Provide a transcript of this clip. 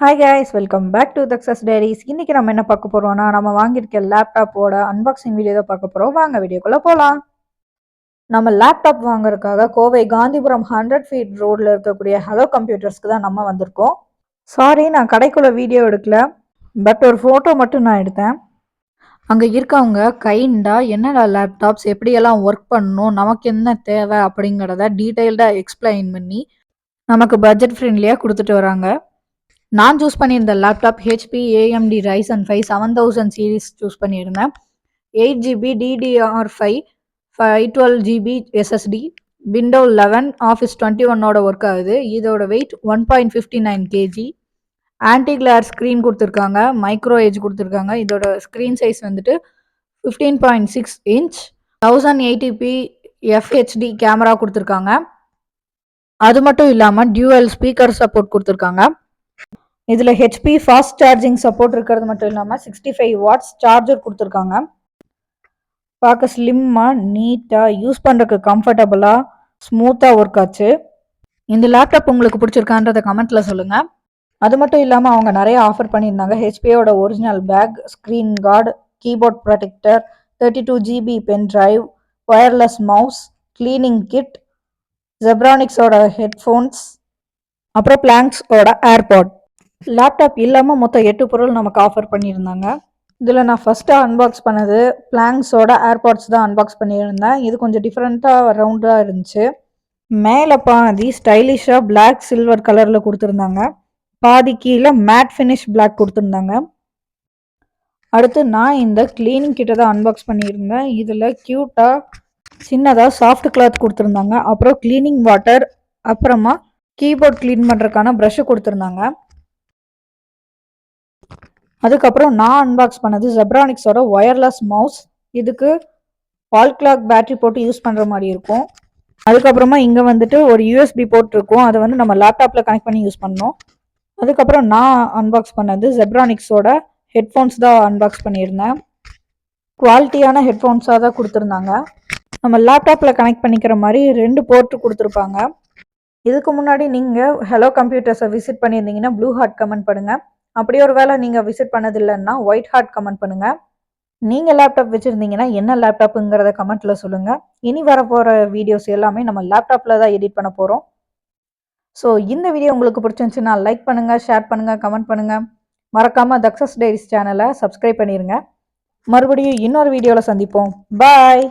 Hi guys, welcome back to success diaries. இன்னைக்கு நம்ம என்ன பார்க்க போறோம்னா, நம்ம வாங்கியிருக்க லேப்டாப்போட அன்பாக்சிங் வீடியோ தான் பார்க்க போறோம். வாங்க வீடியோக்குள்ள போகலாம். நம்ம லேப்டாப் வாங்குறதுக்காக கோவை காந்திபுரம் 100 ஃபீட் ரோட்ல இருக்கக்கூடிய ஹலோ கம்ப்யூட்டர்ஸ்க்கு தான் நம்ம வந்திருக்கோம். சாரி, நான் கடைக்குள்ள வீடியோ எடுக்கல, பட் ஒரு ஃபோட்டோ மட்டும் நான் எடுத்தேன். அங்கே இருக்கவங்க கைண்டாக என்னடா லேப்டாப்ஸ் எப்படியெல்லாம் ஒர்க் பண்ணணும், நமக்கு என்ன தேவை அப்படிங்கிறத டீட்டெயில்டாக எக்ஸ்பிளைன் பண்ணி நமக்கு பட்ஜெட் ஃப்ரெண்ட்லியாக கொடுத்துட்டு வராங்க. நான் சூஸ் பண்ணியிருந்த laptop HP AMD Ryzen 5 7000 series choose பண்ணியிருந்தேன். 8GB DDR5 512GB SSD, window 11 office 21ஓட ஒர்க் ஆகுது. இதோட weight 1.59 kg. Anti glare screen கொடுத்துருக்காங்க, மைக்ரோ ஏஜ் கொடுத்துருக்காங்க. இதோட ஸ்க்ரீன் சைஸ் வந்துட்டு 15.6 inch, 1080p FHD கேமரா கொடுத்துருக்காங்க. அது மட்டும் இல்லாமல் டியூவல் ஸ்பீக்கர் சப்போர்ட் கொடுத்துருக்காங்க. இதில் ஹெச்பி ஃபாஸ்ட் சார்ஜிங் சப்போர்ட் இருக்கிறது மட்டும் இல்லாமல் 65 வாட்ஸ் சார்ஜர் கொடுத்துருக்காங்க. பார்க்க ஸ்லிம்மாக, நீட்டாக, யூஸ் பண்ணுறதுக்கு கம்ஃபர்டபுளாக, ஸ்மூத்தாக ஒர்க் ஆச்சு. இந்த லேப்டாப் உங்களுக்கு பிடிச்சிருக்கான்றதை கமெண்ட்டில் சொல்லுங்கள். அது மட்டும் இல்லாமல் அவங்க நிறைய ஆஃபர் பண்ணியிருந்தாங்க. ஹெச்பியோட original pack, screen card, keyboard protector, 32GB pen drive, wireless mouse, cleaning kit, ஜெப்ரானிக்ஸோட ஹெட்ஃபோன்ஸ், அப்புறம் பிளாங்க்ஸோட ஏர்பாட். லேப்டாப் இல்லாமல் மொத்தம் 8 பொருள் நமக்கு ஆஃபர் பண்ணியிருந்தாங்க. இதில் நான் ஃபஸ்ட்டு அன்பாக்ஸ் பண்ணது பிளாங்க்ஸோட ஏர்பாட்ஸ் தான் அன்பாக்ஸ் பண்ணியிருந்தேன். இது கொஞ்சம் டிஃப்ரெண்ட்டாக ரவுண்டாக இருந்துச்சு. மேலே பாதி ஸ்டைலிஷாக பிளாக் சில்வர் கலரில் கொடுத்துருந்தாங்க, பாதி கீழே மேட் ஃபினிஷ் பிளாக் கொடுத்துருந்தாங்க. அடுத்து நான் இந்த கிளீனிங் கிட்ட தான் அன்பாக்ஸ் பண்ணியிருந்தேன். இதில் க்யூட்டாக சின்னதாக சாஃப்ட் கிளாத் கொடுத்துருந்தாங்க, அப்புறம் கிளீனிங் வாட்டர், அப்புறமா கீபோர்ட் க்ளீன் பண்ணுறதுக்கான ப்ரஷ்ஷு கொடுத்துருந்தாங்க. அதுக்கப்புறம் நான் அன்பாக்ஸ் பண்ணது ஜெப்ரானிக்ஸோட ஒயர்லெஸ் மவுஸ். இதுக்கு வால் கிளாக் பேட்டரி போட்டு யூஸ் பண்ணுற மாதிரி இருக்கும். அதுக்கப்புறமா இங்கே வந்துட்டு ஒரு யூஎஸ்பி போர்ட் இருக்கும், அதை வந்து நம்ம லேப்டாப்பில் கனெக்ட் பண்ணி யூஸ் பண்ணணும். அதுக்கப்புறம் நான் அன்பாக்ஸ் பண்ணது ஜெப்ரானிக்ஸோட ஹெட்ஃபோன்ஸ் தான் அன்பாக்ஸ் பண்ணியிருந்தேன். குவாலிட்டியான ஹெட்ஃபோன்ஸாக தான் கொடுத்துருந்தாங்க. நம்ம லேப்டாப்பில் கனெக்ட் பண்ணிக்கிற மாதிரி 2 போர்ட்டு கொடுத்துருப்பாங்க. இதுக்கு முன்னாடி நீங்கள் ஹலோ கம்ப்யூட்டர்ஸை விசிட் பண்ணியிருந்தீங்கன்னா ப்ளூ ஹார்ட் கமெண்ட் பண்ணுங்கள். அப்படி ஒரு வேளை நீங்கள் விசிட் பண்ணதில்லைன்னா ஒயிட் ஹார்ட் கமெண்ட் பண்ணுங்கள். நீங்கள் லேப்டாப் வச்சுருந்தீங்கன்னா என்ன லேப்டாப்புங்கிறத கமெண்ட்டில் சொல்லுங்கள். இனி வரப்போகிற வீடியோஸ் எல்லாமே நம்ம லேப்டாப்பில் தான் எடிட் பண்ண போகிறோம். ஸோ இந்த வீடியோ உங்களுக்கு பிடிச்சிருந்துச்சுன்னா லைக் பண்ணுங்கள், ஷேர் பண்ணுங்கள், கமெண்ட் பண்ணுங்கள். மறக்காமல் சக்ஸஸ் டைரிஸ் சேனலை சப்ஸ்கிரைப் பண்ணிடுங்க. மறுபடியும் இன்னொரு வீடியோவில் சந்திப்போம். பாய்.